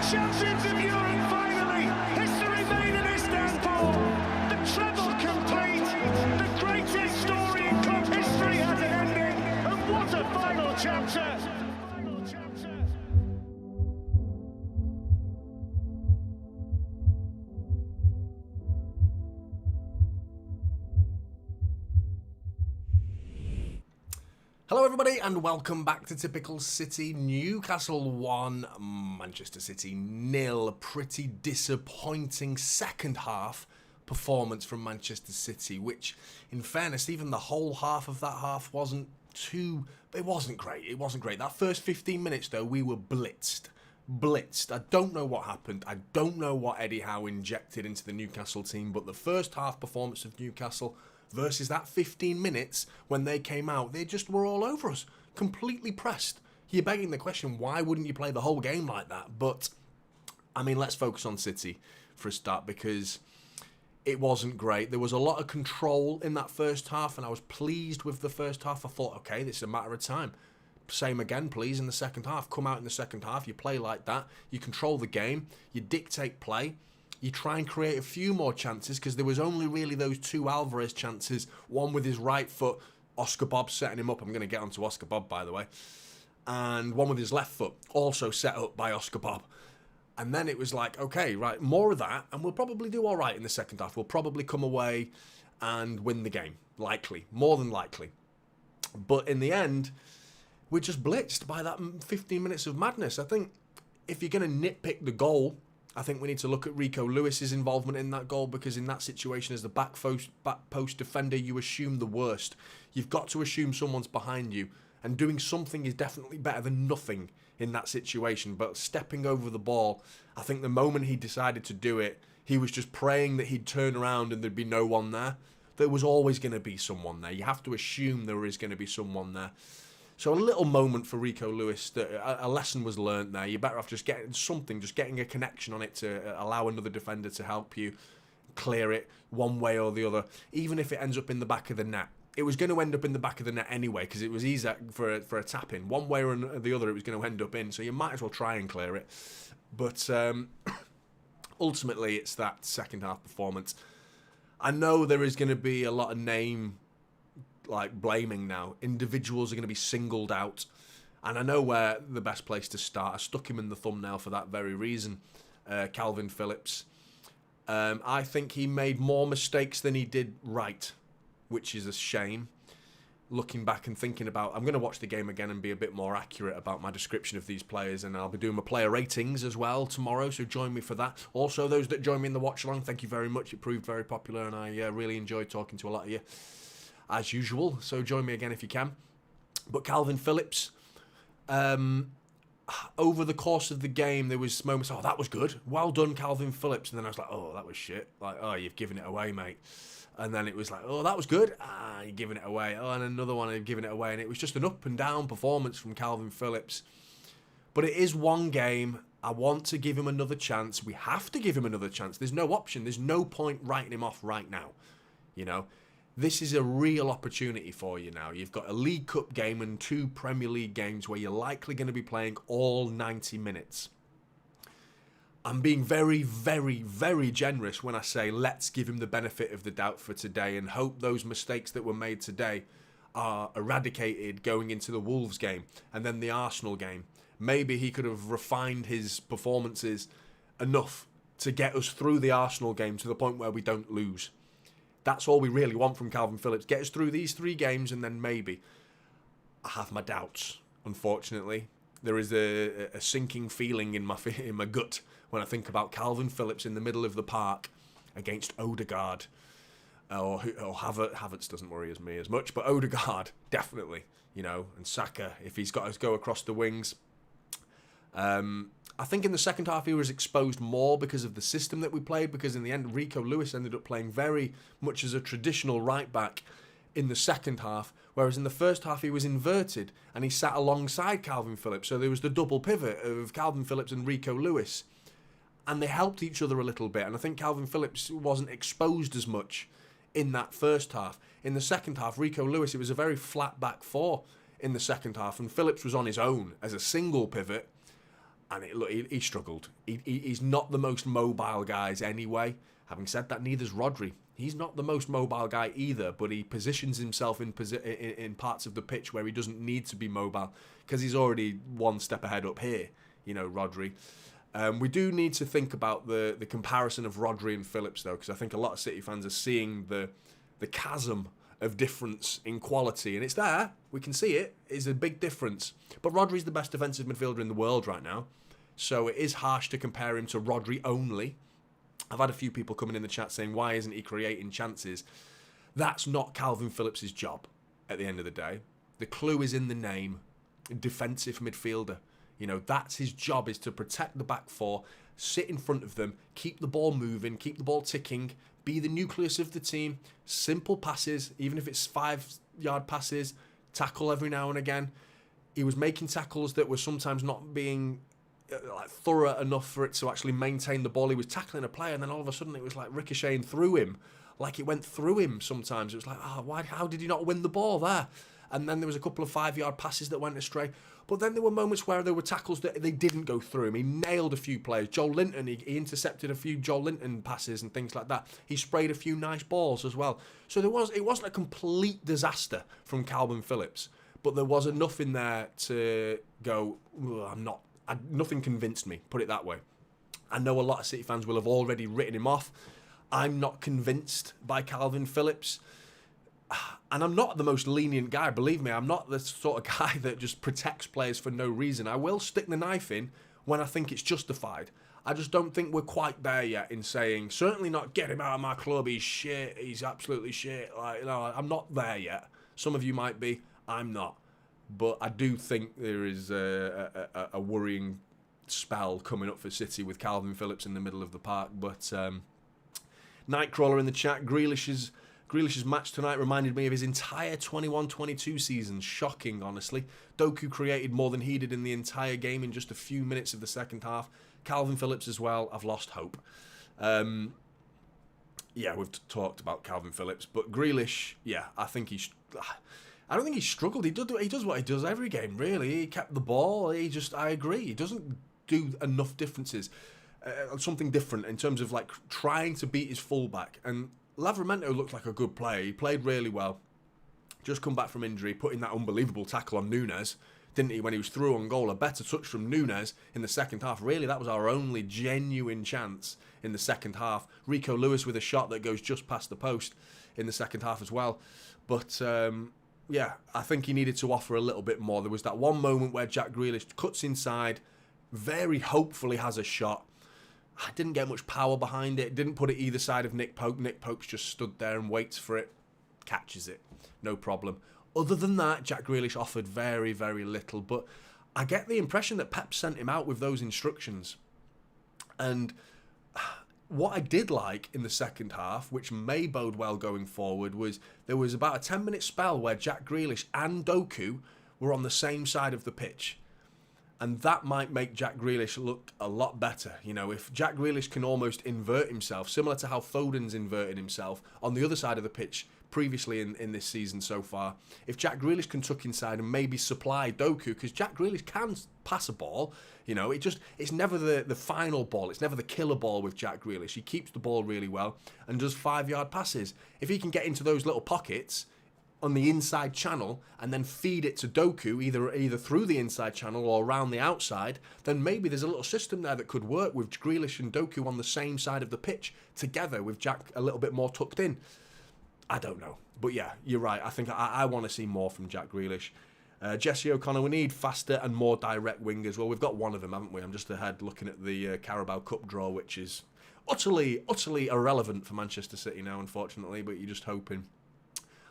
champions of Europe finally! History made in Istanbul! The treble complete! The greatest story in club history has an ending! And what a final chapter! Hello everybody and welcome back to Typical City. Newcastle 1, Manchester City 0. Pretty disappointing second half performance from Manchester City, which in fairness, even the whole half of that half wasn't great. It wasn't great. That first 15 minutes though, we were blitzed. I don't know what happened. I don't know what Eddie Howe injected into the Newcastle team, but the first half performance of Newcastle versus that 15 minutes when they came out, they just were all over us, completely pressed. You're begging the question, why wouldn't you play the whole game like that? But, I mean, let's focus on City for a start, because it wasn't great. There was a lot of control in that first half, and I was pleased with the first half. I thought, okay, this is a matter of time. Same again, please, in the second half. Come out in the second half, you play like that, you control the game, you dictate play. You try and create a few more chances, because there was only really those two Alvarez chances, one with his right foot, Oscar Bob setting him up. I'm going to get onto Oscar Bob, by the way. And one with his left foot, also set up by Oscar Bob. And then it was like, okay, right, more of that, and we'll probably do all right in the second half. We'll probably come away and win the game, likely, more than likely. But in the end, we're just blitzed by that 15 minutes of madness. I think if you're going to nitpick the goal, I think we need to look at Rico Lewis's involvement in that goal, because in that situation as the back post defender, you assume the worst. You've got to assume someone's behind you, and doing something is definitely better than nothing in that situation. But stepping over the ball, I think the moment he decided to do it, he was just praying that he'd turn around and there'd be no one there. There was always going to be someone there. You have to assume there is going to be someone there. So a little moment for Rico Lewis, that a lesson was learnt there. You're better off just getting something, just getting a connection on it to allow another defender to help you clear it one way or the other, even if it ends up in the back of the net. It was going to end up in the back of the net anyway, because it was Isak for a tap-in. One way or the other, it was going to end up in, so you might as well try and clear it. But ultimately, it's that second half performance. I know there is going to be a lot of blaming now. Individuals are going to be singled out, and I know where the best place to start. I stuck him in the thumbnail for that very reason. Kalvin Phillips. I think he made more mistakes than he did right, which is a shame. Looking back and thinking about, I'm going to watch the game again and be a bit more accurate about my description of these players, and I'll be doing my player ratings as well tomorrow, so join me for that. Also, those that join me in the watch along, thank you very much. It proved very popular, and I really enjoyed talking to a lot of you, as usual, so join me again if you can. But Kalvin Phillips, over the course of the game, there was moments, oh, that was good, well done, Kalvin Phillips, and then I was like, oh, that was shit, like, oh, you've given it away, mate. And then it was like, oh, that was good, you're giving it away, oh, and another one, you're giving it away, and it was just an up and down performance from Kalvin Phillips. But it is one game. I want to give him another chance. We have to give him another chance. There's no option. There's no point writing him off right now, you know. This is a real opportunity for you now. You've got a League Cup game and 2 Premier League games where you're likely going to be playing all 90 minutes. I'm being very, very, very generous when I say let's give him the benefit of the doubt for today and hope those mistakes that were made today are eradicated going into the Wolves game and then the Arsenal game. Maybe he could have refined his performances enough to get us through the Arsenal game to the point where we don't lose. That's all we really want from Kalvin Phillips. Get us through these 3 games and then maybe. I have my doubts, unfortunately. There is a sinking feeling in my gut when I think about Kalvin Phillips in the middle of the park against Odegaard. Or Havertz doesn't worry me as much, but Odegaard, definitely. You know, and Saka, if he's got to go across the wings. I think in the second half he was exposed more because of the system that we played, because in the end Rico Lewis ended up playing very much as a traditional right back in the second half, whereas in the first half he was inverted and he sat alongside Kalvin Phillips, so there was the double pivot of Kalvin Phillips and Rico Lewis, and they helped each other a little bit, and I think Kalvin Phillips wasn't exposed as much in that first half. In the second half, Rico Lewis, it was a very flat back 4 in the second half, and Phillips was on his own as a single pivot. And he struggled. He's not the most mobile guys anyway. Having said that, neither's Rodri. He's not the most mobile guy either, but he positions himself in parts of the pitch where he doesn't need to be mobile because he's already one step ahead up here, Rodri. We do need to think about the comparison of Rodri and Phillips, though, because I think a lot of City fans are seeing the chasm of difference in quality, and it's there. We can see it. It's a big difference. But Rodri's the best defensive midfielder in the world right now, so it is harsh to compare him to Rodri only. I've had a few people coming in the chat saying, why isn't he creating chances? That's not Kalvin Phillips' job at the end of the day. The clue is in the name, defensive midfielder. That's his job, is to protect the back four, sit in front of them, keep the ball moving, keep the ball ticking, be the nucleus of the team, simple passes, even if it's 5-yard passes, tackle every now and again. He was making tackles that were sometimes not being thorough enough for it to actually maintain the ball. He was tackling a player, and then all of a sudden it was like ricocheting through him, like it went through him sometimes. It was like, how did he not win the ball there? And then there was a couple of 5-yard passes that went astray. But then there were moments where there were tackles that they didn't go through him. He nailed a few players. Joel Linton, he intercepted a few Joel Linton passes and things like that. He sprayed a few nice balls as well. So it wasn't a complete disaster from Kalvin Phillips, but there was enough in there to go, nothing convinced me, put it that way. I know a lot of City fans will have already written him off. I'm not convinced by Kalvin Phillips. And I'm not the most lenient guy, believe me. I'm not the sort of guy that just protects players for no reason. I will stick the knife in when I think it's justified. I just don't think we're quite there yet in saying, certainly not get him out of my club, he's shit, he's absolutely shit. I'm not there yet. Some of you might be, I'm not. But I do think there is a worrying spell coming up for City with Kalvin Phillips in the middle of the park. But Nightcrawler in the chat, Grealish's match tonight reminded me of his entire 21-22 season. Shocking, honestly. Doku created more than he did in the entire game in just a few minutes of the second half. Kalvin Phillips as well. I've lost hope. We've talked about Kalvin Phillips, but Grealish, I don't think he struggled. He does what he does every game, really. He kept the ball. I agree. He doesn't do enough differences. Something different in terms of trying to beat his fullback. And Livramento looked like a good player. He played really well. Just come back from injury, putting that unbelievable tackle on Nunes, didn't he, when he was through on goal? A better touch from Nunes in the second half. Really, that was our only genuine chance in the second half. Rico Lewis with a shot that goes just past the post in the second half as well. But I think he needed to offer a little bit more. There was that one moment where Jack Grealish cuts inside, very hopefully has a shot. I didn't get much power behind it. Didn't put it either side of Nick Pope. Nick Pope's just stood there and waits for it. Catches it. No problem. Other than that, Jack Grealish offered very, very little. But I get the impression that Pep sent him out with those instructions. And what I did like in the second half, which may bode well going forward, was there was about a 10-minute spell where Jack Grealish and Doku were on the same side of the pitch. And that might make Jack Grealish look a lot better. If Jack Grealish can almost invert himself, similar to how Foden's inverted himself on the other side of the pitch previously in this season so far. If Jack Grealish can tuck inside and maybe supply Doku, because Jack Grealish can pass a ball, it's never the final ball. It's never the killer ball with Jack Grealish. He keeps the ball really well and does 5-yard passes. If he can get into those little pockets on the inside channel and then feed it to Doku either through the inside channel or around the outside, then maybe there's a little system there that could work with Grealish and Doku on the same side of the pitch together with Jack a little bit more tucked in. I don't know. But yeah, you're right. I think I want to see more from Jack Grealish. Jesse O'Connor, we need faster and more direct wingers. Well, we've got one of them, haven't we? I'm just ahead looking at the Carabao Cup draw, which is utterly irrelevant for Manchester City now, unfortunately, but you're just hoping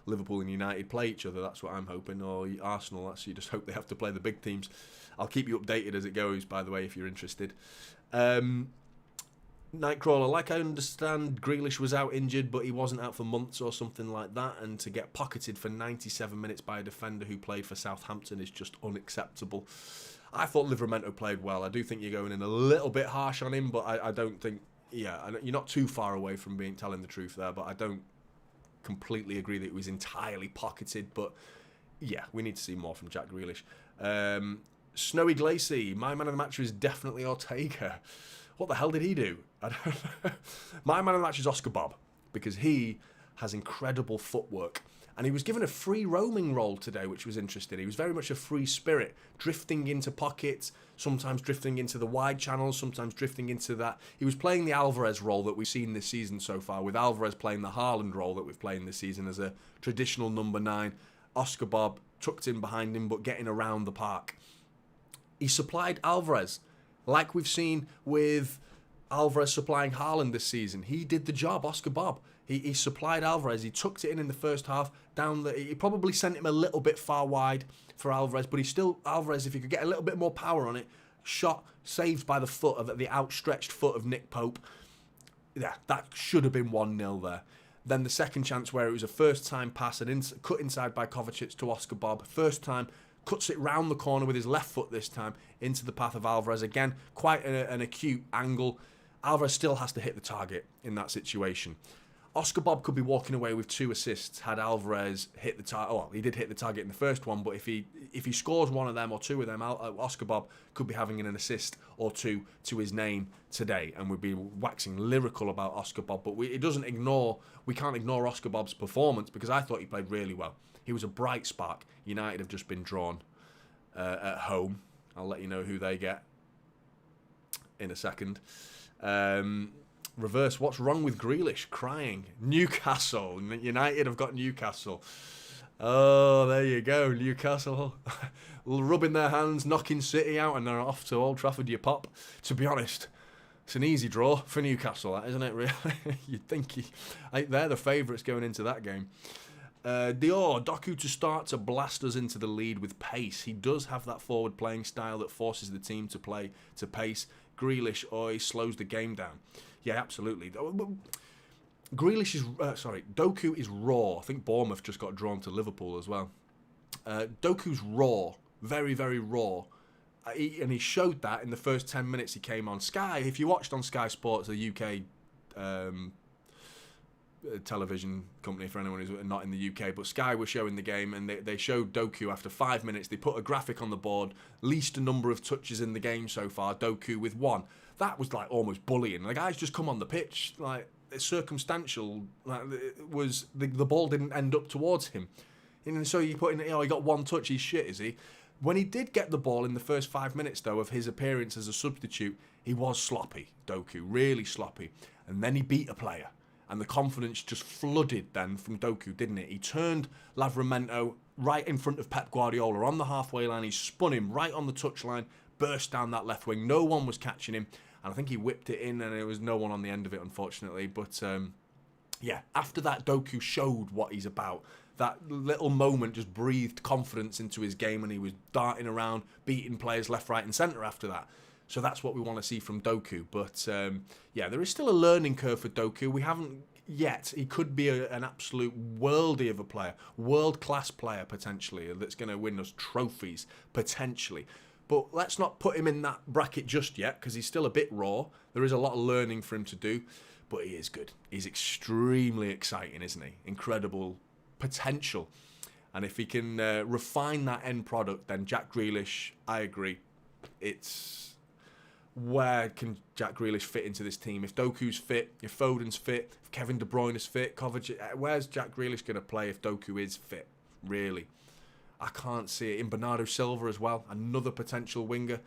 Liverpool and United play each other. That's what I'm hoping. Or Arsenal. You just hope they have to play the big teams. I'll keep you updated as it goes, by the way, if you're interested. Nightcrawler, like I understand, Grealish was out injured, but he wasn't out for months or something like that, and to get pocketed for 97 minutes by a defender who played for Southampton is just unacceptable. I thought Livramento played well. I do think you're going in a little bit harsh on him, but I don't think... you're not too far away from telling the truth there, but I don't completely agree that it was entirely pocketed. But yeah, we need to see more from Jack Grealish. Snowy Glacy, my man of the match is definitely Ortega. What the hell did he do? I don't know. My man of the match is Oscar Bob, because he has incredible footwork. And he was given a free roaming role today, which was interesting. He was very much a free spirit, drifting into pockets, sometimes drifting into the wide channels, sometimes drifting into that. He was playing the Alvarez role that we've seen this season so far, with Alvarez playing the Haaland role that we've played this season as a traditional number 9. Oscar Bob tucked in behind him, but getting around the park. He supplied Alvarez, like we've seen with Alvarez supplying Haaland this season. He did the job, Oscar Bob. He supplied Alvarez. He tucked it in the first half. He probably sent him a little bit far wide for Alvarez, but Alvarez, if he could get a little bit more power on it, shot, saved by the outstretched foot of Nick Pope. Yeah, that should have been 1-0 there. Then the second chance where it was a first-time pass and cut inside by Kovacic to Oscar Bob. First time, cuts it round the corner with his left foot this time into the path of Alvarez. Again, quite an acute angle. Alvarez still has to hit the target in that situation. Oscar Bob could be walking away with 2 assists had Alvarez hit the target. Well, he did hit the target in the first one, but if he scores one of them or 2 of them, Oscar Bob could be having an assist or 2 to his name today, and we'd be waxing lyrical about Oscar Bob. But we can't ignore Oscar Bob's performance, because I thought he played really well. He was a bright spark. United have just been drawn at home. I'll let you know who they get in a second. Reverse, what's wrong with Grealish? Crying. Newcastle. United have got Newcastle. Oh, there you go. Newcastle rubbing their hands, knocking City out, and they're off to Old Trafford, you pop. To be honest, it's an easy draw for Newcastle, that, isn't it, really? You'd think they're the favourites going into that game. Doku to start to blast us into the lead with pace. He does have that forward playing style that forces the team to play to pace. Grealish, he slows the game down. Yeah, absolutely. Doku is raw. I think Bournemouth just got drawn to Liverpool as well. Doku's raw, very, very raw. And he showed that in the first 10 minutes he came on Sky. If you watched on Sky Sports, the UK television company for anyone who's not in the UK, but Sky was showing the game, and they showed Doku after 5 minutes. They put a graphic on the board, least a number of touches in the game so far, Doku with 1. That was like almost bullying. The guy's just come on the pitch, like it's circumstantial. Like it was the ball didn't end up towards him, and so you put in, he got 1 touch. He's shit, is he? When he did get the ball in the first 5 minutes though of his appearance as a substitute, he was sloppy. Doku really sloppy, and then he beat a player. And the confidence just flooded then from Doku, didn't it? He turned Livramento right in front of Pep Guardiola on the halfway line. He spun him right on the touchline, burst down that left wing. No one was catching him. And I think he whipped it in, and there was no one on the end of it, unfortunately. But, yeah, after that, Doku showed what he's about. That little moment just breathed confidence into his game, and he was darting around, beating players left, right, and centre after that. So that's what we want to see from Doku. But, yeah, there is still a learning curve for Doku. We haven't yet. He could be an absolute worldie of a player, world-class player, potentially, that's going to win us trophies, potentially. But let's not put him in that bracket just yet, because he's still a bit raw. There is a lot of learning for him to do, but he is good. He's extremely exciting, isn't he? Incredible potential. And if he can refine that end product, then Jack Grealish, I agree. It's where can Jack Grealish fit into this team? If Doku's fit, if Foden's fit, if Kevin De Bruyne is fit, Kovacic, where's Jack Grealish going to play if Doku is fit? Really? I can't see it. In Bernardo Silva as well, another potential winger.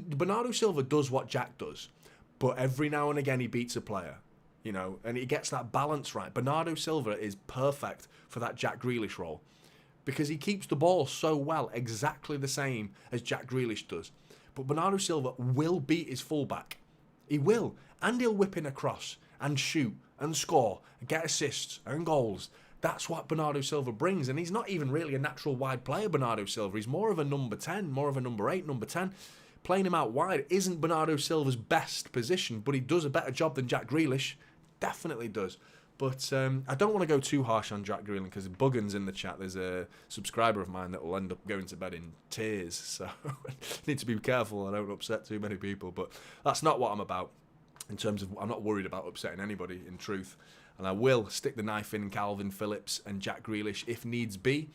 Bernardo Silva does what Jack does, but every now and again he beats a player, you know, and he gets that balance right. Bernardo Silva is perfect for that Jack Grealish role because he keeps the ball so well, exactly the same as Jack Grealish does. But Bernardo Silva will beat his fullback. He will, and he'll whip in a cross and shoot and score and get assists and goals. That's what Bernardo Silva brings, and he's not even really a natural wide player, Bernardo Silva. He's more of a number 10, more of a number 8, number 10. Playing him out wide isn't Bernardo Silva's best position, but he does a better job than Jack Grealish. Definitely does. But I don't want to go too harsh on Jack Grealish because Buggin's in the chat. There's a subscriber of mine that will end up going to bed in tears, so I need to be careful I don't upset too many people. But that's not what I'm about. In terms of, I'm not worried about upsetting anybody, in truth. And I will stick the knife in Kalvin, Phillips and Jack Grealish if needs be.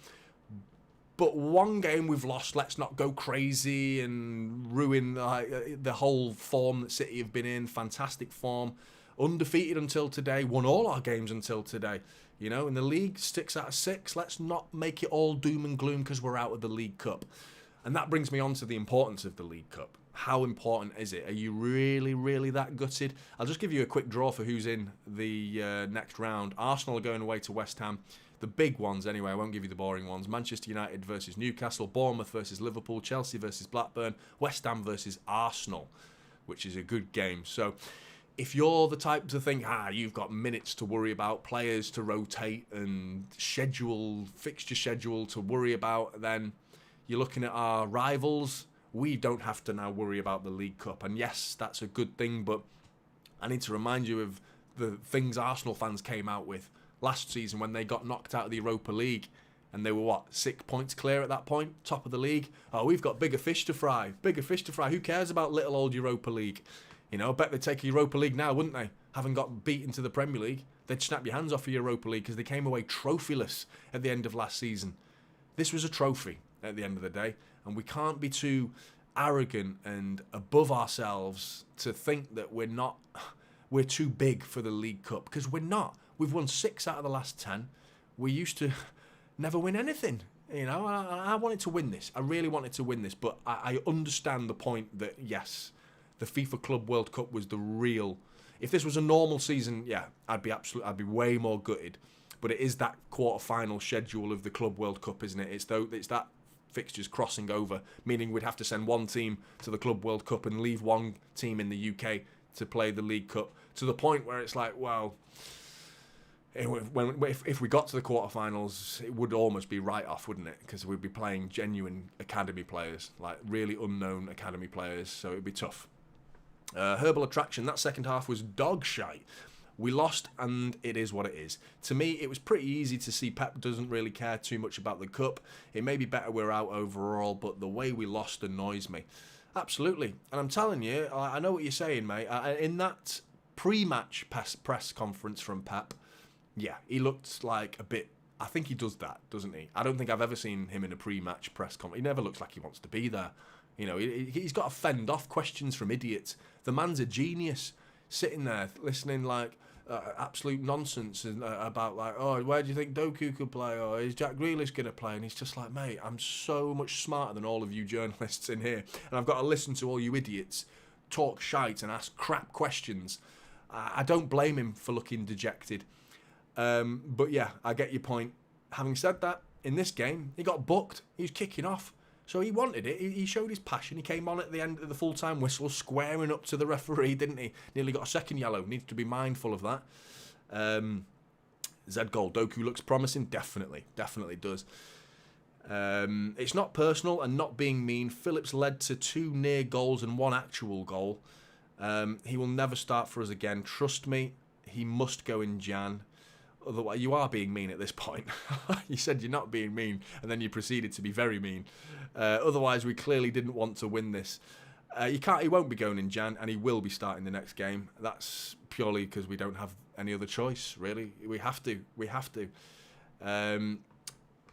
But one game we've lost, let's not go crazy and ruin the whole form that City have been in. Fantastic form. Undefeated until today. Won all our games until today. You know, in the league, 6 out of 6. Let's not make it all doom and gloom because we're out of the League Cup. And that brings me on to the importance of the League Cup. How important is it? Are you really, really that gutted? I'll just give you a quick draw for who's in the next round. Arsenal are going away to West Ham. The big ones, anyway, I won't give you the boring ones. Manchester United versus Newcastle, Bournemouth versus Liverpool, Chelsea versus Blackburn, West Ham versus Arsenal, which is a good game. So if you're the type to think, you've got minutes to worry about, players to rotate and fixture schedule to worry about, then you're looking at our rivals. We don't have to now worry about the League Cup. And yes, that's a good thing, but I need to remind you of the things Arsenal fans came out with last season when they got knocked out of the Europa League, and they were 6 points clear at that point, top of the league. Oh, we've got bigger fish to fry. Who cares about little old Europa League? You know, I bet they'd take a Europa League now, wouldn't they? Having got beaten to the Premier League, they'd snap your hands off the Europa League because they came away trophyless at the end of last season. This was a trophy at the end of the day, and we can't be too arrogant and above ourselves to think that we're too big for the League Cup, because we're not. We've won 6 out of the last 10. We used to never win anything. You know, I wanted to win this. I really wanted to win this, but I understand the point that, yes, the FIFA Club World Cup was the real. If this was a normal season, yeah, I'd be way more gutted. But it is that quarter-final schedule of the Club World Cup, isn't it? It's that fixtures crossing over, meaning we'd have to send one team to the Club World Cup and leave one team in the UK to play the League Cup, to the point where it's like, well, if we got to the quarterfinals, it would almost be write-off, wouldn't it? Because we'd be playing genuine academy players, like really unknown academy players, so it'd be tough. Herbal Attraction, that second half was dog shite. We lost, and it is what it is. To me, it was pretty easy to see Pep doesn't really care too much about the cup. It may be better we're out overall, but the way we lost annoys me. Absolutely. And I'm telling you, I know what you're saying, mate. In that pre-match press conference from Pep, yeah, he looked like a bit. I think he does that, doesn't he? I don't think I've ever seen him in a pre-match press conference. He never looks like he wants to be there. You know, he's got to fend off questions from idiots. The man's a genius, sitting there listening like absolute nonsense about like, oh, where do you think Doku could play? Or is Jack Grealish going to play? And he's just like, mate, I'm so much smarter than all of you journalists in here, and I've got to listen to all you idiots talk shite and ask crap questions. I don't blame him for looking dejected. But yeah, I get your point. Having said that, in this game, he got booked. He was kicking off. So he wanted it. He showed his passion. He came on at the end of the full-time whistle, squaring up to the referee, didn't he? Nearly got a second yellow. Needs to be mindful of that. Z goal. Doku looks promising. Definitely does. It's not personal and not being mean. Phillips led to 2 near goals and 1 actual goal. He will never start for us again. Trust me, he must go in Jan. Otherwise, you are being mean at this point. You said you're not being mean, and then you proceeded to be very mean. Otherwise, we clearly didn't want to win this. He won't be going in Jan, and he will be starting the next game. That's purely because we don't have any other choice, really. We have to.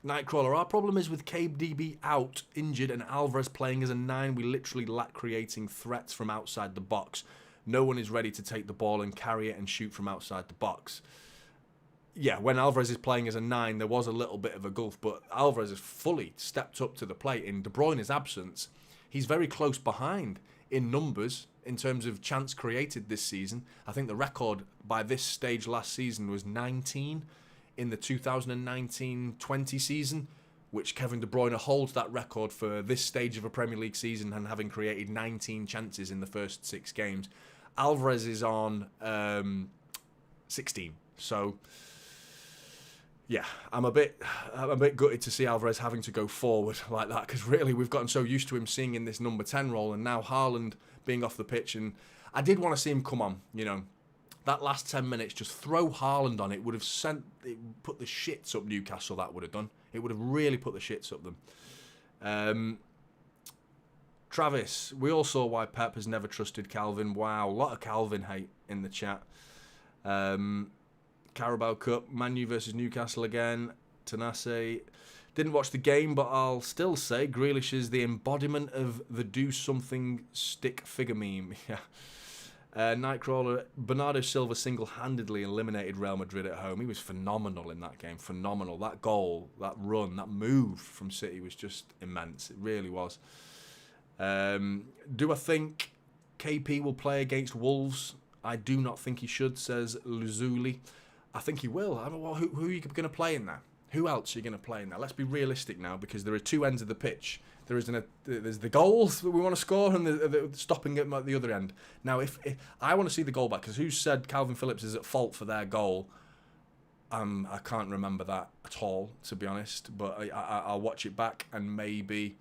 Nightcrawler, our problem is with KDB out, injured, and Alvarez playing as a 9. We literally lack creating threats from outside the box. No one is ready to take the ball and carry it and shoot from outside the box. Yeah, when Alvarez is playing as a 9, there was a little bit of a gulf, but Alvarez has fully stepped up to the plate. In De Bruyne's absence, he's very close behind in numbers in terms of chance created this season. I think the record by this stage last season was 19 in the 2019-20 season, which Kevin De Bruyne holds that record for this stage of a Premier League season and having created 19 chances in the first 6 games. Alvarez is on 16, so yeah, I'm a bit gutted to see Alvarez having to go forward like that, because really we've gotten so used to him seeing in this number 10 role, and now Haaland being off the pitch. And I did want to see him come on, you know, that last 10 minutes, just throw Haaland on. It would have put the shits up Newcastle. That would have done. It would have really put the shits up them. Travis, we all saw why Pep has never trusted Kalvin. Wow, a lot of Kalvin hate in the chat. Carabao Cup, Man U versus Newcastle again. Tanase. Didn't watch the game, but I'll still say Grealish is the embodiment of the do something stick figure meme. Yeah. Nightcrawler, Bernardo Silva single-handedly eliminated Real Madrid at home. He was phenomenal in that game, phenomenal. That goal, that run, that move from City was just immense. It really was. Do I think KP will play against Wolves? I do not think he should, says Luzuli. I think he will. Who are you going to play in there? Who else are you going to play in there? Let's be realistic now, because there are two ends of the pitch. There's the goals that we want to score and the stopping them at the other end. Now, if I want to see the goal back, because who said Kalvin Phillips is at fault for their goal? I can't remember that at all, to be honest. But I'll watch it back and maybe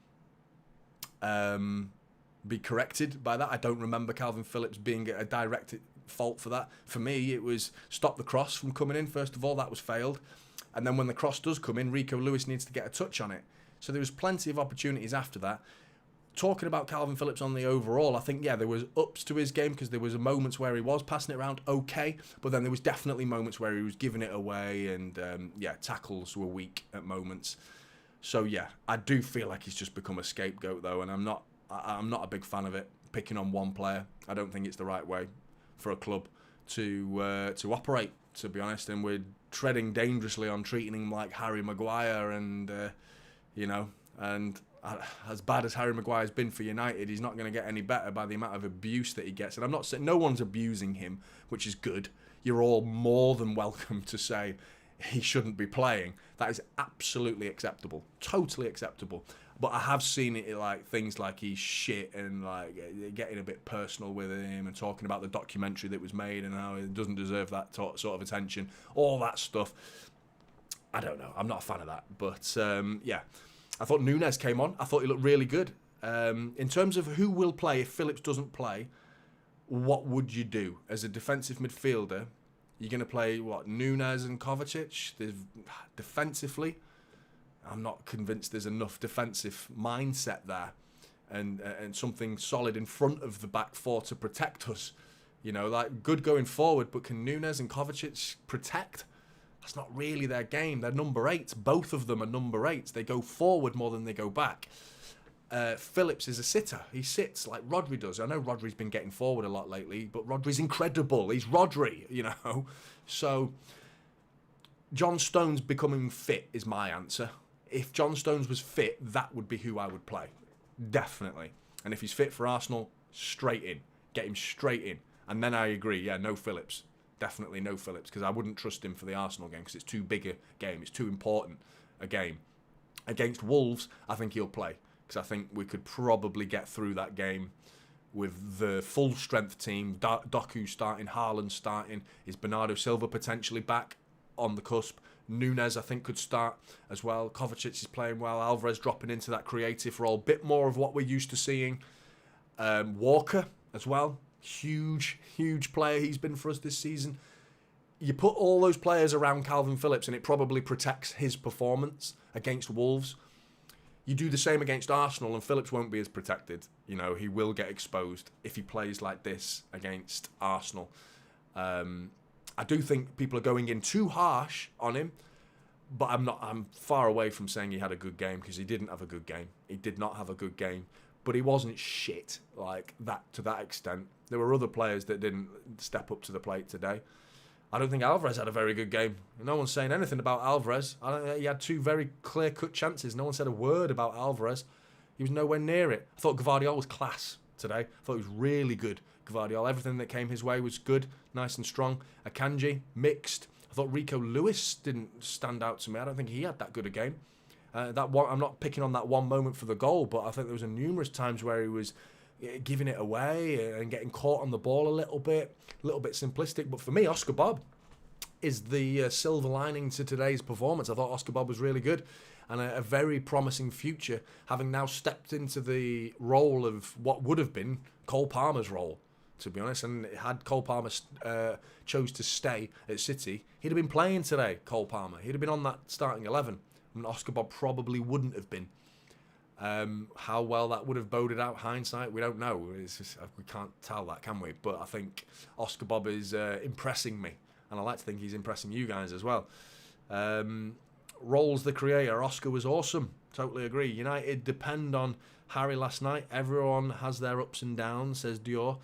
be corrected by that. I don't remember Kalvin Phillips being a direct fault for that. For me, it was stop the cross from coming in. First of all, that was failed. And then when the cross does come in, Rico Lewis needs to get a touch on it. So there was plenty of opportunities after that. Talking about Kalvin Phillips on the overall, I think, yeah, there was ups to his game, because there was moments where he was passing it around okay, but then there was definitely moments where he was giving it away, and tackles were weak at moments. So yeah, I do feel like he's just become a scapegoat though, and I'm not a big fan of it. Picking on one player, I don't think it's the right way for a club to operate, to be honest. And we're treading dangerously on treating him like Harry Maguire, and and as bad as Harry Maguire's been for United, he's not going to get any better by the amount of abuse that he gets. And I'm not saying no one's abusing him, which is good. You're all more than welcome to say he shouldn't be playing. That is absolutely acceptable, totally acceptable. But I have seen it like things like he's shit, and like getting a bit personal with him and talking about the documentary that was made and how he doesn't deserve that sort of attention, all that stuff. I don't know. I'm not a fan of that. But yeah, I thought Núñez came on. I thought he looked really good. In terms of who will play if Phillips doesn't play, what would you do as a defensive midfielder? You're going to play what, Núñez and Kovacic? Defensively, I'm not convinced there's enough defensive mindset there, and something solid in front of the back four to protect us. You know, like good going forward, but can Núñez and Kovacic protect? That's not really their game. They're number 8s. Both of them are number 8s. They go forward more than they go back. Phillips is a sitter. He sits like Rodri does. I know Rodri's been getting forward a lot lately, but Rodri's incredible. He's Rodri, you know. So John Stones becoming fit is my answer. If John Stones was fit, that would be who I would play. Definitely. And if he's fit for Arsenal, straight in. Get him straight in. And then I agree, yeah, no Phillips. Definitely no Phillips, because I wouldn't trust him for the Arsenal game, because it's too big a game. It's too important a game. Against Wolves, I think he'll play, because I think we could probably get through that game with the full strength team. Doku starting, Haaland starting. Is Bernardo Silva potentially back on the cusp? Núñez, I think, could start as well. Kovacic is playing well. Alvarez dropping into that creative role. Bit more of what we're used to seeing. Walker as well. Huge player he's been for us this season. You put all those players around Kalvin Phillips and it probably protects his performance against Wolves. You do the same against Arsenal and Phillips won't be as protected. You know, he will get exposed if he plays like this against Arsenal. I do think people are going in too harsh on him, but I'm far away from saying he had a good game, because he didn't have a good game. He did not have a good game, but he wasn't shit like that to that extent. There were other players that didn't step up to the plate today. I don't think Alvarez had a very good game. No one's saying anything about Alvarez. He had 2 very clear-cut chances. No one said a word about Alvarez. He was nowhere near it. I thought Gvardiol was class today. I thought he was really good, Gvardiol. Everything that came his way was good, nice and strong. Akanji, mixed. I thought Rico Lewis didn't stand out to me. I don't think he had that good a game. That one, I'm not picking on that one moment for the goal, but I think there was numerous times where he was giving it away and getting caught on the ball a little bit simplistic. But for me, Oscar Bob is the silver lining to today's performance. I thought Oscar Bob was really good and a very promising future, having now stepped into the role of what would have been Cole Palmer's role, to be honest. And had Cole Palmer chose to stay at City, he'd have been playing today, Cole Palmer. He'd have been on that starting 11, and Oscar Bob probably wouldn't have been. How well that would have boded out, hindsight, we don't know. It's just, we can't tell that, can we? But I think Oscar Bob is impressing me, and I like to think he's impressing you guys as well. Rolls the creator, Oscar was awesome. Totally agree. United depend on Harry last night. Everyone has their ups and downs, says Dior.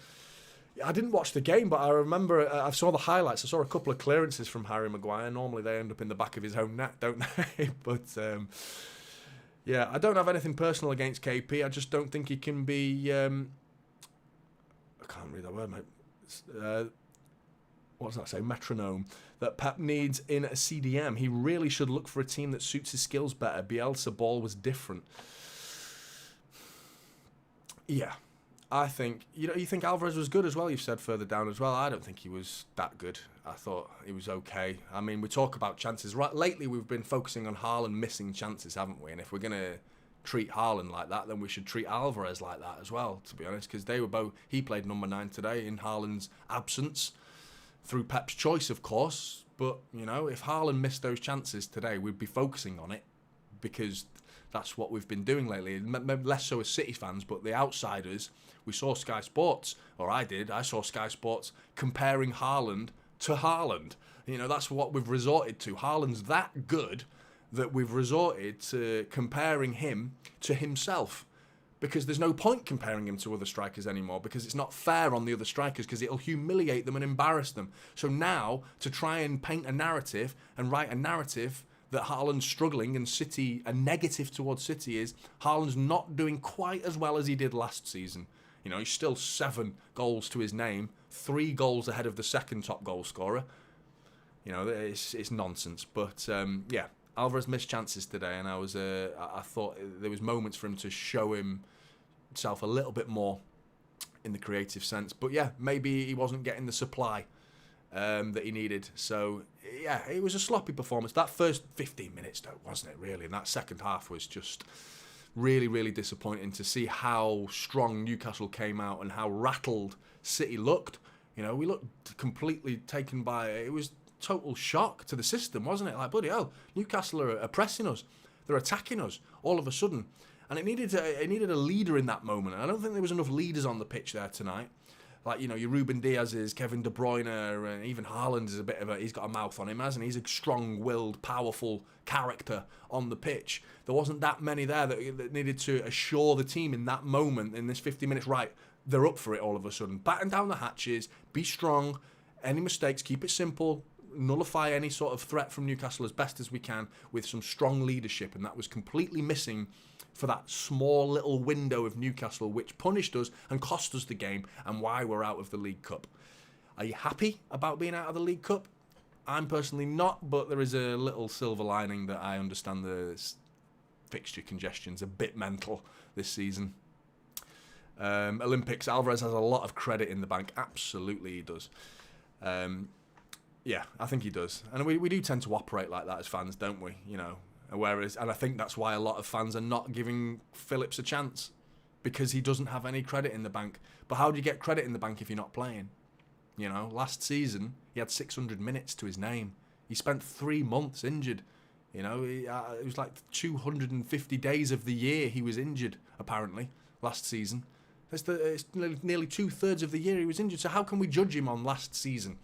I didn't watch the game, but I remember I saw the highlights. I saw a couple of clearances from Harry Maguire. Normally they end up in the back of his own net, don't they? But yeah, I don't have anything personal against KP. I just don't think he can be... I can't read that word, mate. What does that say? Metronome. That Pep needs in a CDM. He really should look for a team that suits his skills better. Bielsa ball was different. Yeah. I think, you think Alvarez was good as well, you've said further down as well. I don't think he was that good. I thought he was okay. I mean, we talk about chances. Right, lately we've been focusing on Haaland missing chances, haven't we? And if we're going to treat Haaland like that, then we should treat Alvarez like that as well, to be honest, because they were both... He played number 9 today in Haaland's absence, through Pep's choice, of course. But, if Haaland missed those chances today, we'd be focusing on it, because that's what we've been doing lately. Maybe less so as City fans, but the outsiders... We saw Sky Sports, or I saw Sky Sports comparing Haaland to Haaland. That's what we've resorted to. Haaland's that good that we've resorted to comparing him to himself. Because there's no point comparing him to other strikers anymore, because it's not fair on the other strikers, because it'll humiliate them and embarrass them. So now, to try and paint a narrative and write a narrative that Haaland's struggling and City, a negative towards City, is Haaland's not doing quite as well as he did last season. He's still 7 goals to his name, 3 goals ahead of the second top goal scorer. It's nonsense. But yeah, Alvarez missed chances today, and I thought there was moments for him to show himself a little bit more in the creative sense. But yeah, maybe he wasn't getting the supply that he needed. So yeah, it was a sloppy performance. That first 15 minutes, though, wasn't it? Really, and that second half was just really, really disappointing to see how strong Newcastle came out and how rattled City looked. We looked completely taken by... It was total shock to the system, wasn't it? Like, bloody hell, Newcastle are pressing us. They're attacking us all of a sudden. And it needed a leader in that moment. I don't think there was enough leaders on the pitch there tonight. Like, your Ruben Diaz's, Kevin De Bruyne, and even Haaland is he's got a mouth on him, hasn't he? He's a strong-willed, powerful character on the pitch. There wasn't that many there that needed to assure the team in that moment, in this 50 minutes, right, they're up for it all of a sudden. Batten down the hatches, be strong, any mistakes, keep it simple, nullify any sort of threat from Newcastle as best as we can with some strong leadership, and that was completely missing for that small little window of Newcastle, which punished us and cost us the game, and why we're out of the League Cup. Are you happy about being out of the League Cup? I'm personally not, but there is a little silver lining that I understand the fixture congestion's a bit mental this season. Olympics, Alvarez has a lot of credit in the bank. Absolutely he does. Yeah, I think he does. And we do tend to operate like that as fans, don't we? And I think that's why a lot of fans are not giving Phillips a chance, because he doesn't have any credit in the bank. But how do you get credit in the bank if you're not playing? Last season he had 600 minutes to his name. He spent 3 months injured. It was like 250 days of the year he was injured, apparently, last season. It's nearly 2/3 of the year he was injured. So how can we judge him on last season?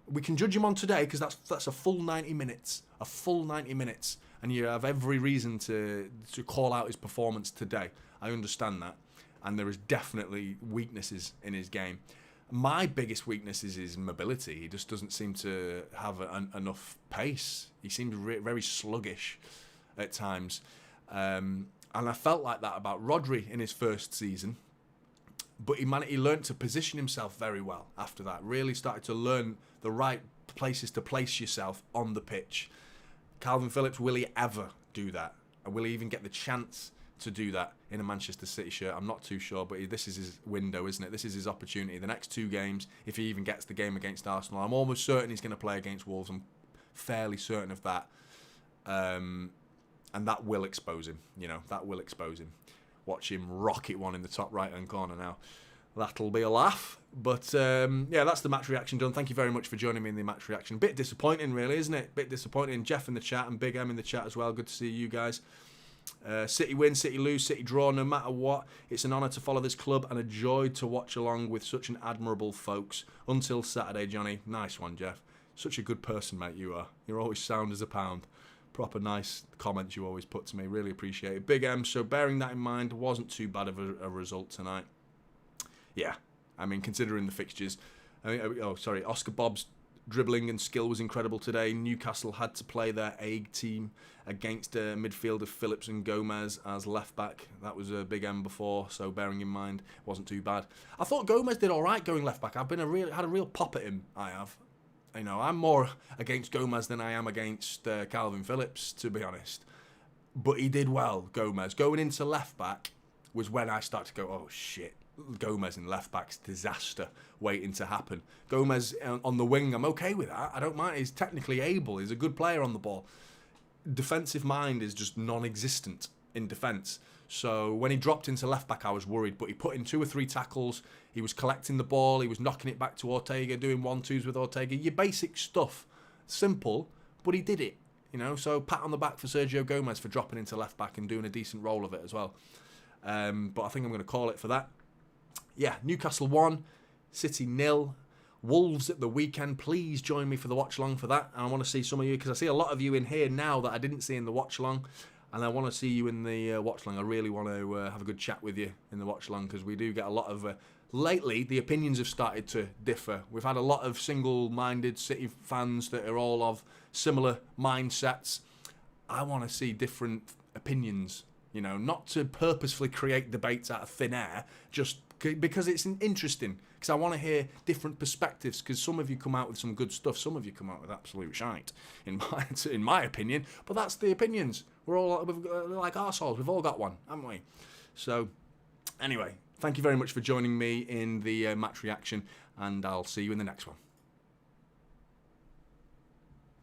We can judge him on today, because that's a full 90 minutes. A full 90 minutes. And you have every reason to call out his performance today. I understand that. And there is definitely weaknesses in his game. My biggest weakness is his mobility. He just doesn't seem to have enough pace. He seems very sluggish at times. And I felt like that about Rodri in his first season. But he learned to position himself very well after that. Really started to learn the right places to place yourself on the pitch. Kalvin Phillips, will he ever do that? And will he even get the chance to do that in a Manchester City shirt? I'm not too sure, but this is his window, isn't it? This is his opportunity. The next 2 games, if he even gets the game against Arsenal, I'm almost certain he's going to play against Wolves. I'm fairly certain of that. And that will expose him. That will expose him. Watch him rocket one in the top right-hand corner now. That'll be a laugh. But, yeah, that's the match reaction done. Thank you very much for joining me in the match reaction. Bit disappointing, really, isn't it? Bit disappointing. Jeff in the chat and Big M in the chat as well. Good to see you guys. City win, City lose, City draw, no matter what. It's an honour to follow this club and a joy to watch along with such an admirable folks. Until Saturday, Johnny. Nice one, Jeff. Such a good person, mate, you are. You're always sound as a pound. Proper nice comments you always put to me. Really appreciate it. Big M. So bearing that in mind, wasn't too bad of a result tonight. Yeah, I mean, considering the fixtures. Oscar Bobb's dribbling and skill was incredible today. Newcastle had to play their A team against a midfielder Phillips and Gomez as left back. That was a big M before, so bearing in mind, it wasn't too bad. I thought Gomez did all right going left back. I've had a real pop at him. I have. You know, I'm more against Gomez than I am against Kalvin Phillips, to be honest. But he did well, Gomez. Going into left back was when I started to go, oh shit, Gomez in left back's disaster waiting to happen. Gomez on the wing, I'm okay with that. I don't mind. He's technically able. He's a good player on the ball. Defensive mind is just non-existent in defence. So when he dropped into left back, I was worried. But he put in 2 or 3 tackles. He was collecting the ball. He was knocking it back to Ortega, doing 1-2s with Ortega. Your basic stuff. Simple, but he did it. You know, so pat on the back for Sergio Gomez for dropping into left back and doing a decent role of it as well. But I think I'm going to call it for that. Yeah, Newcastle 1, City 0. Wolves at the weekend. Please join me for the watch along for that. And I want to see some of you, because I see a lot of you in here now that I didn't see in the watch along. And I want to see you in the watch along. I really want to have a good chat with you in the watch along, because we do get a lot of... lately, the opinions have started to differ. We've had a lot of single-minded City fans that are all of similar mindsets. I want to see different opinions, you know, not to purposefully create debates out of thin air, just because it's interesting, because I want to hear different perspectives, because some of you come out with some good stuff, some of you come out with absolute shite, in my opinion, but that's the opinions. We're all like arseholes, we've all got one, haven't we? So, anyway, thank you very much for joining me in the match reaction, and I'll see you in the next one.